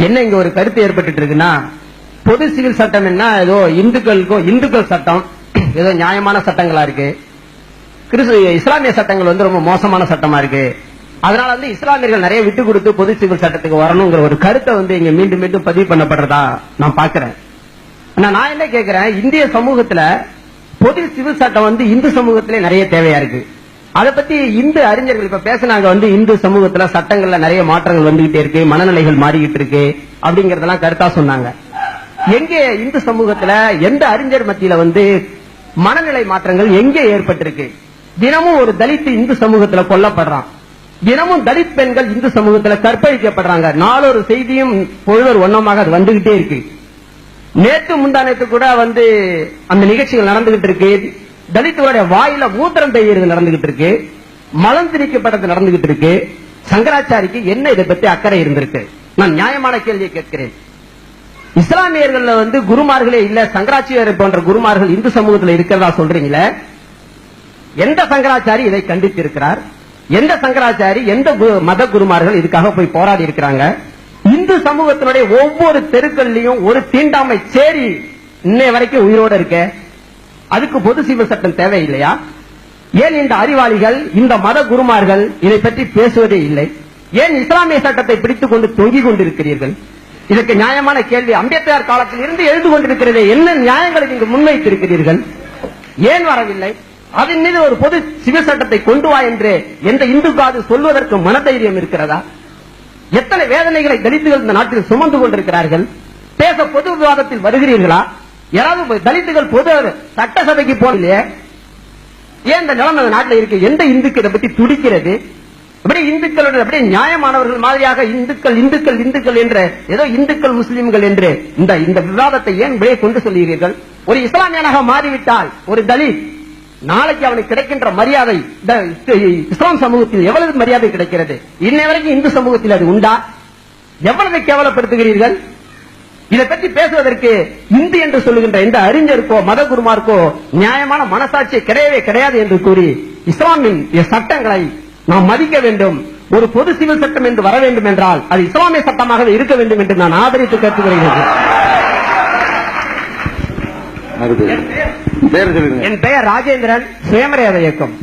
என்ன இங்க ஒரு கருத்து ஏற்பட்டு இருக்குன்னா, பொது சிவில் சட்டம் என்ன ஏதோ இந்துக்கள் சட்டம் ஏதோ நியாயமான சட்டங்களா இருக்கு, இஸ்லாமிய சட்டங்கள் ரொம்ப மோசமான சட்டமா இருக்கு, அதனால இஸ்லாமியர்கள் நிறைய விட்டு கொடுத்து பொது சிவில் சட்டத்துக்கு வரணுங்கிற ஒரு கருத்தை இங்க மீண்டும் மீண்டும் பதிவு பண்ணப்படுறதா நான் பாக்குறேன். நான் என்ன கேட்கிறேன், இந்திய சமூகத்துல பொது சிவில் சட்டம் இந்து சமூகத்திலே நிறைய தேவையா இருக்கு. அதை பத்தி இந்து அறிஞர்கள் இப்ப பேசினாங்க, இந்து சமூகத்துல சட்டங்கள்ல நிறைய மாற்றங்கள் வந்துகிட்டே இருக்கு, மனநிலைகள் மாறிக்கிட்டு இருக்கு அப்படிங்கறதெல்லாம் கருத்தா சொன்னாங்க. எங்கே இந்து சமூகத்துல எந்த அறிஞர் மத்தியில மனநிலை மாற்றங்கள் எங்கே ஏற்பட்டிருக்கு? தினமும் ஒரு தலித் இந்து சமூகத்துல கொல்லப்படுறான், தினமும் தலித் பெண்கள் இந்து சமூகத்துல கற்பழிக்கப்படுறாங்க, நாளொரு செய்தியும் பொழுதொரு ஒன்னமாக அது வந்துகிட்டே இருக்கு. நேற்று முந்தானத்து கூட அந்த நிகழ்ச்சிகள் நடந்துகிட்டு இருக்கு. தலித்துடைய வாயில மூத்திரம் பெய்யறது நடந்துகிட்டு இருக்கு, மலம் திணிக்கப்பட்டது நடந்துகிட்டு இருக்கு. சங்கராச்சாரிக்கு என்ன இதை பத்தி அக்கறை இருந்திருக்கு? நான் நியாயமான கேள்வியை கேட்கிறேன். இஸ்லாமியர்கள் குருமார்களே இல்ல, சங்கராச்சாரி போன்ற குருமார்கள் இந்து சமூகத்தில் இருக்கிறதா சொல்றீங்களே, எந்த சங்கராச்சாரி இதை கண்டித்து இருக்கிறார்? எந்த சங்கராச்சாரி, எந்த மத குருமார்கள் இதுக்காக போய் போராடி இருக்கிறாங்க? இந்து சமூகத்தினுடைய ஒவ்வொரு தெருக்கள்லயும் ஒரு தீண்டாமை சேரி இன்னை வரைக்கும் உயிரோடு இருக்க, அதுக்கு பொது சிவில் சட்டம் தேவையில்லையா? ஏன் இந்த அறிவாளிகள், இந்த மத குருமார்கள் இதை பற்றி பேசுவதே இல்லை? ஏன் இஸ்லாமிய சட்டத்தை பிடித்துக் கொண்டு தொங்கிக் கொண்டிருக்கிறீர்கள்? இதற்கு நியாயமான கேள்வி. அம்பேத்கர் காலத்தில் இருந்து எழுந்து கொண்டிருக்கிறதே, என்ன நியாயங்களை இங்கு முன்வைத்திருக்கிறீர்கள்? ஏன் வரவில்லை? அதன் மீது ஒரு பொது சிவில் சட்டத்தை கொண்டு வா என்று எந்த இந்துக்காவது சொல்வதற்கு மனதைரியம் இருக்கிறதா? எத்தனை வேதனைகளை தலித்துகள் இந்த நாட்டில் சுமந்து கொண்டிருக்கிறார்கள். பேச பொது விவாதத்தில் வருகிறீர்களா? யாராவது தலித்துகள் பொது சட்டசபைக்கு போனீங்களே, ஏன் இந்த நிலைமை நாட்டில் இருக்கு? எந்த இந்துக்கு இதை பற்றி துடிக்கிறது? இந்துக்களுடைய அப்படியே நியாயமானவர்கள் மாதிரியாக இந்துக்கள் இந்துக்கள் இந்துக்கள் என்ற ஏதோ இந்துக்கள் முஸ்லிம்கள் என்று இந்த விவாதத்தை ஏன் விளைய கொண்டு சொல்கிறீர்கள்? ஒரு இஸ்லாமியனாக மாறிவிட்டால் ஒரு தலித் நாளைக்கு அவனுக்கு கிடைக்கின்ற மரியாதை இஸ்லாம் சமூகத்தில் எவ்வளவு மரியாதை கிடைக்கிறது? இன்னை வரைக்கும் இந்து சமூகத்தில் அது உண்டா? எவ்வளவு கேவலப்படுத்துகிறீர்கள்? இதை பற்றி பேசுவதற்கு இந்து என்று சொல்லுகின்ற இந்த அறிஞருக்கோ மத குருமாருக்கோ நியாயமான மனசாட்சி கிடையவே கிடையாது என்று கூறி இஸ்லாமின் சட்டங்களை நாம் மதிக்க வேண்டும். ஒரு பொது சிவில் சட்டம் என்று வர வேண்டும் என்றால் அது இஸ்லாமிய சட்டமாக இருக்க வேண்டும் என்று நான் ஆதரித்து கேட்டுக்கொள்கிறேன். என் பெயர் ராஜேந்திரன், சுயமரியாதை இயக்கம்.